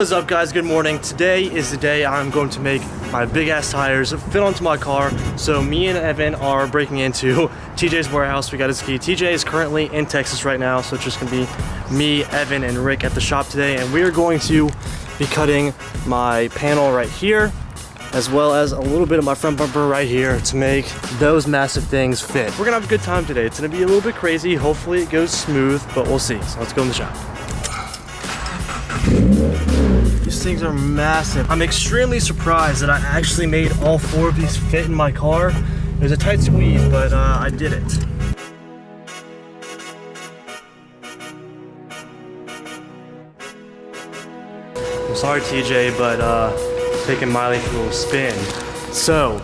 What's up guys, good morning. Today is the day I'm going to make my big ass tires fit onto my car. So me and Evan are breaking into TJ's warehouse. We got his key. TJ is currently in Texas right now, so it's just gonna be me, Evan, and Rick at the shop today, and we are going to be cutting my panel right here, as well as a little bit of my front bumper right here to make those massive things fit. We're gonna have a good time today. It's gonna be a little bit crazy. Hopefully it goes smooth, but we'll see. So let's go in the shop. These things are massive. I'm extremely surprised that I actually made all four of these fit in my car. It was a tight squeeze, but I did it. I'm sorry TJ, but taking Miley for a little spin. So,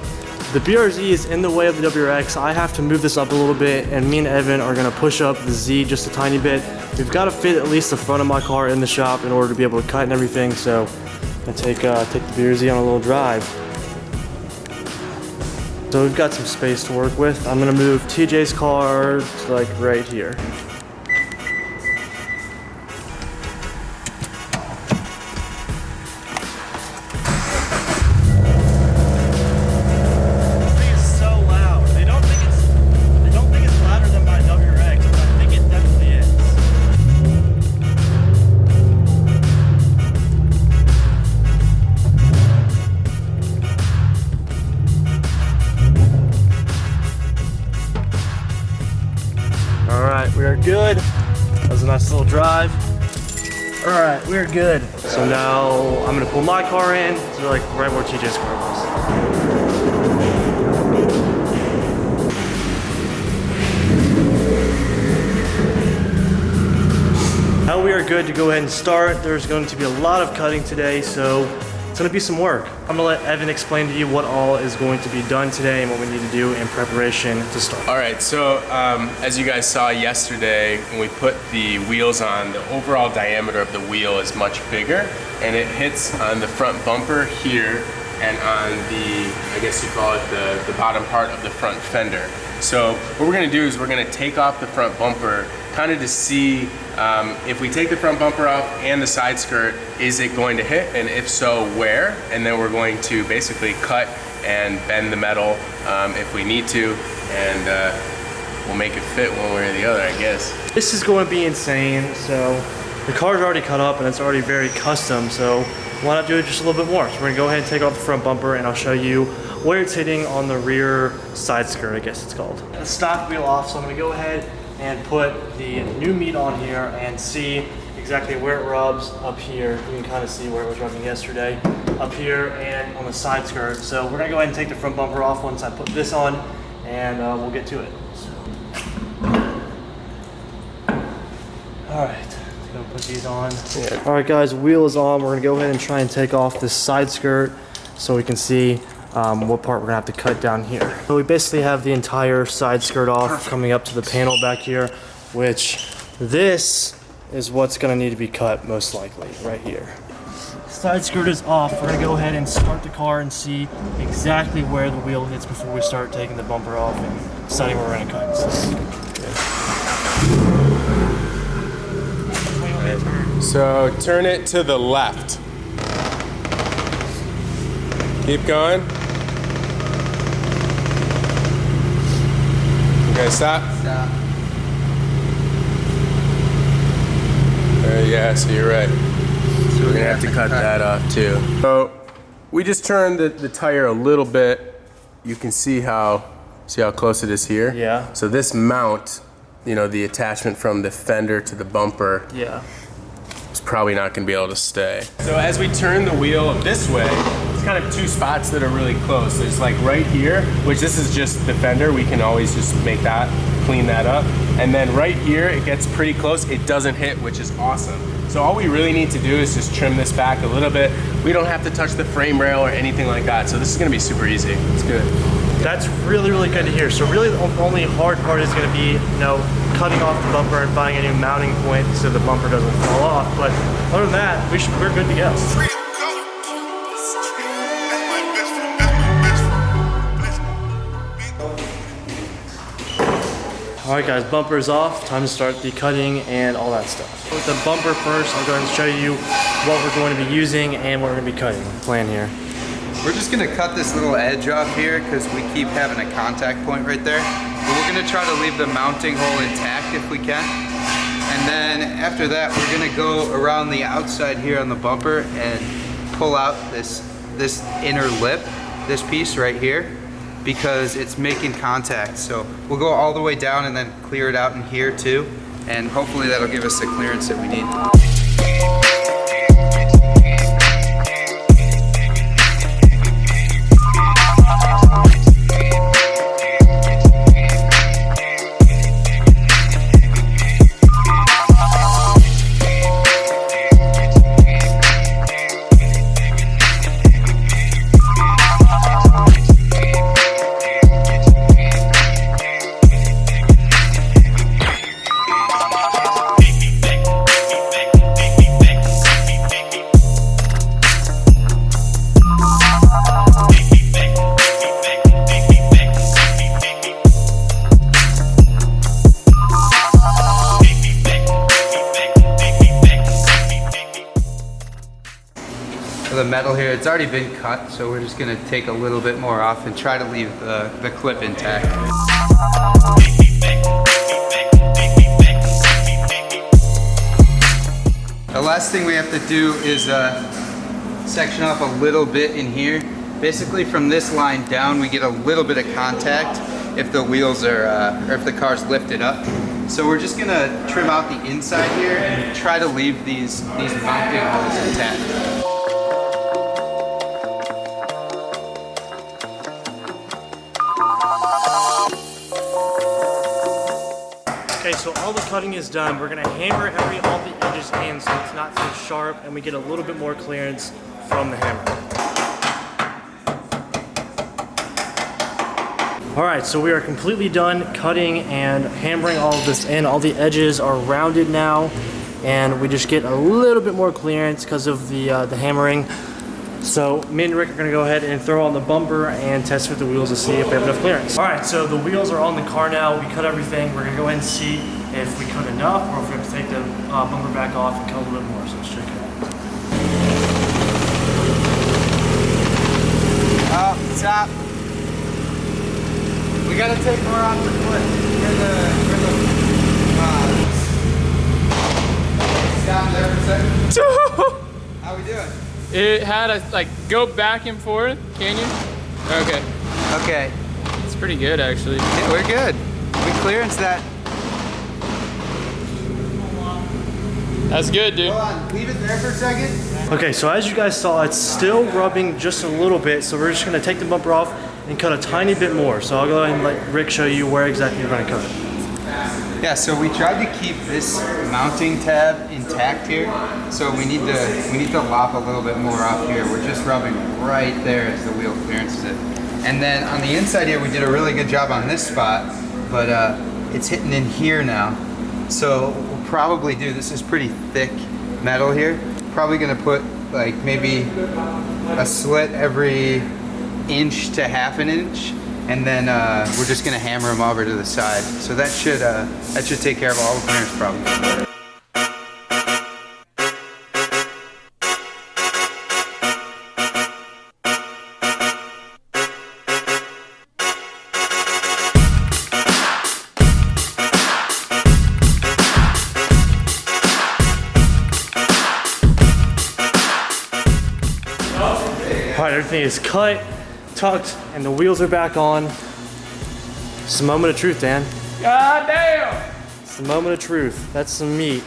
the BRZ is in the way of the WRX. I have to move this up a little bit, and me and Evan are gonna push up the Z just a tiny bit. We've got to fit at least the front of my car in the shop in order to be able to cut and everything. So I'm gonna take the BRZ on a little drive. So we've got some space to work with. I'm gonna move TJ's car to like right here. We are good. That was a nice little drive. All right, we're good. So now I'm gonna pull my car in to like right where TJ's car was. Now we are good to go ahead and start. There's going to be a lot of cutting today, so it's gonna be some work. I'm gonna let Evan explain to you what all is going to be done today and what we need to do in preparation to start. All right, so as you guys saw yesterday, when we put the wheels on, the overall diameter of the wheel is much bigger, and it hits on the front bumper here and on the, I guess you call it the bottom part of the front fender. So what we're gonna do is we're gonna take off the front bumper kind of to see if we take the front bumper off and the side skirt, is it going to hit, and if so, where? And then we're going to basically cut and bend the metal if we need to, and we'll make it fit one way or the other, I guess. This is going to be insane. So the car's already cut up and it's already very custom, so why not do it just a little bit more? So we're gonna go ahead and take off the front bumper, and I'll show you where it's hitting on the rear side skirt, I guess it's called. The stock wheel off, so I'm gonna go ahead and put the new meat on here and see exactly where it rubs up here. You can kind of see where it was rubbing yesterday, up here and on the side skirt. So we're gonna go ahead and take the front bumper off once I put this on, and we'll get to it. So. All right. Gonna put these on. Yeah. All right guys, wheel is on. We're gonna go ahead and try and take off this side skirt so we can see what part we're gonna have to cut down here. So we basically have the entire side skirt off, coming up to the panel back here, which this is what's gonna need to be cut most likely, right here. Side skirt is off. We're gonna go ahead and start the car and see exactly where the wheel hits before we start taking the bumper off and deciding where we're gonna cut. So turn it to the left. Keep going. Okay, stop. Stop. Yeah, so you're right. So we're gonna have to cut that off too. So we just turned the tire a little bit. You can see how close it is here. Yeah. So this mount, you know, the attachment from the fender to the bumper. Yeah. It's probably not gonna be able to stay. So as we turn the wheel this way, it's kind of two spots that are really close. There's like right here, which this is just the fender. We can always just make that, clean that up. And then right here, it gets pretty close. It doesn't hit, which is awesome. So all we really need to do is just trim this back a little bit. We don't have to touch the frame rail or anything like that. So this is gonna be super easy. It's good. That's really, really good to hear. So really the only hard part is gonna be, you know, cutting off the bumper and finding a new mounting point so the bumper doesn't fall off. But other than that, we're good to go. Alright guys, bumper's off. Time to start the cutting and all that stuff. With the bumper first, I'll go ahead and show you what we're going to be using and what we're going to be cutting. Plan here. We're just gonna cut this little edge off here because we keep having a contact point right there. But we're gonna try to leave the mounting hole intact if we can. And then after that, we're gonna go around the outside here on the bumper and pull out this inner lip, this piece right here, because it's making contact. So we'll go all the way down and then clear it out in here too. And hopefully that'll give us the clearance that we need. The metal here, it's already been cut, so we're just gonna take a little bit more off and try to leave the clip intact. The last thing we have to do is section off a little bit in here. Basically from this line down, we get a little bit of contact if the wheels are, or if the car's lifted up. So we're just gonna trim out the inside here and try to leave these mounting holes intact. Okay, so all the cutting is done. We're gonna hammer all the edges in so it's not so sharp and we get a little bit more clearance from the hammer. All right, so we are completely done cutting and hammering all of this in. All the edges are rounded now and we just get a little bit more clearance because of the hammering. So me and Rick are gonna go ahead and throw on the bumper and test with the wheels to see if we have enough clearance. All right, so the wheels are on the car now. We cut everything. We're gonna go ahead and see if we cut enough or if we have to take the bumper back off and cut a little bit more. So let's check it out. Oh, stop. We gotta take more off the clip. Stop there for a second. How we doing? It had a, like, go back and forth, can you? Okay. Okay. It's pretty good, actually. Yeah, we're good. We clearance that. That's good, dude. Hold on, leave it there for a second. Okay, so as you guys saw, it's still rubbing just a little bit, so we're just gonna take the bumper off and cut a tiny bit more. So I'll go ahead and let Rick show you where exactly you're gonna cut it. Yeah, so we tried to keep this mounting tab intact here. So we need to lop a little bit more off here. We're just rubbing right there as the wheel clearances it. And then on the inside here, we did a really good job on this spot, but it's hitting in here now. So what we'll probably do, this is pretty thick metal here. Probably gonna put like maybe a slit every inch to half an inch. And then we're just gonna hammer them over to the side. So that should take care of all the clearance problems. All right, everything is cut, tucked, and the wheels are back on. It's the moment of truth, Dan. God damn! It's the moment of truth. That's some meat.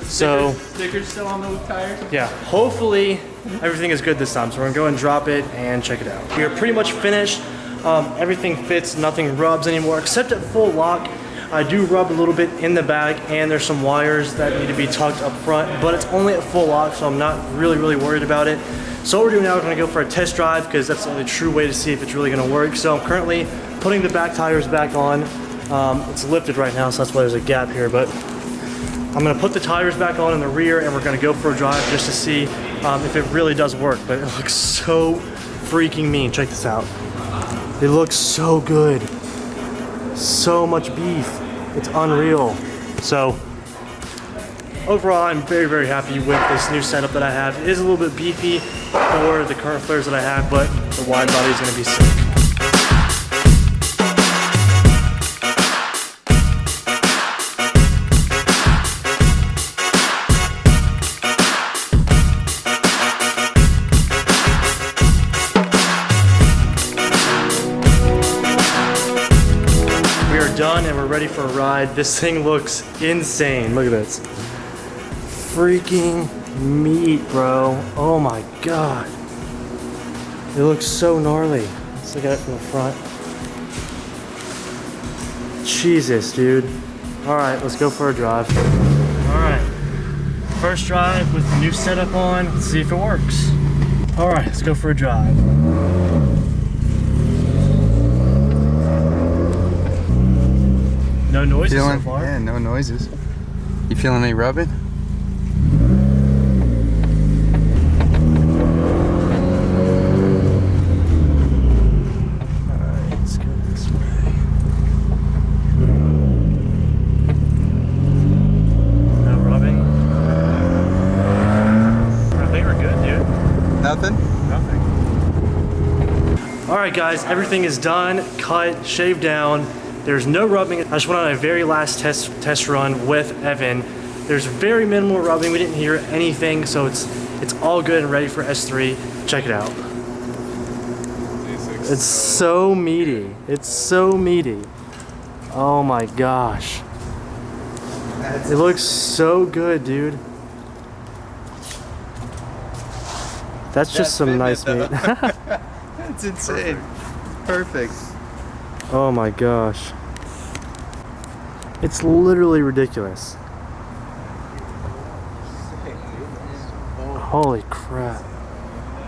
So, Stickers still on the tires? yeah, hopefully everything is good this time. So we're gonna go and drop it and check it out. We are pretty much finished. Everything fits, nothing rubs anymore, except at full lock. I do rub a little bit in the back, and there's some wires that need to be tucked up front, but it's only at full lock, so I'm not really worried about it. So what we're doing now, we're gonna go for a test drive because that's the only true way to see if it's really gonna work. So I'm currently putting the back tires back on. It's lifted right now, so that's why there's a gap here, but I'm gonna put the tires back on in the rear and we're gonna go for a drive just to see if it really does work. But it looks so freaking mean. Check this out. It looks so good. So much beef. It's unreal. So overall, I'm very, very happy with this new setup that I have. It is a little bit beefy for the current flares that I have, but the wide body is going to be sick. Done and we're ready for a ride. This thing looks insane. Look at this. Freaking meat, bro. Oh my god. It looks so gnarly. Let's look at it from the front. Jesus, dude. Alright, let's go for a drive. Alright. First drive with the new setup on. Let's see if it works. Alright, let's go for a drive. No noises so far. Yeah, no noises. You feeling any rubbing? Alright, let's go this way. No rubbing. I think we're good, dude. Nothing? Nothing. Alright guys, everything is done, cut, shaved down. There's no rubbing. I just went on a very last test run with Evan. There's very minimal rubbing. We didn't hear anything, so it's all good and ready for S3. Check it out. It's so meaty. It's so meaty. Oh my gosh. It looks so good, dude. That's just some nice meat. That's insane. Perfect. Oh my gosh. It's literally ridiculous. Holy crap.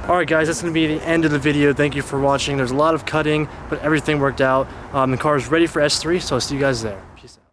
Alright guys, that's going to be the end of the video. Thank you for watching. There's a lot of cutting, but everything worked out. The car is ready for S3, so I'll see you guys there. Peace out.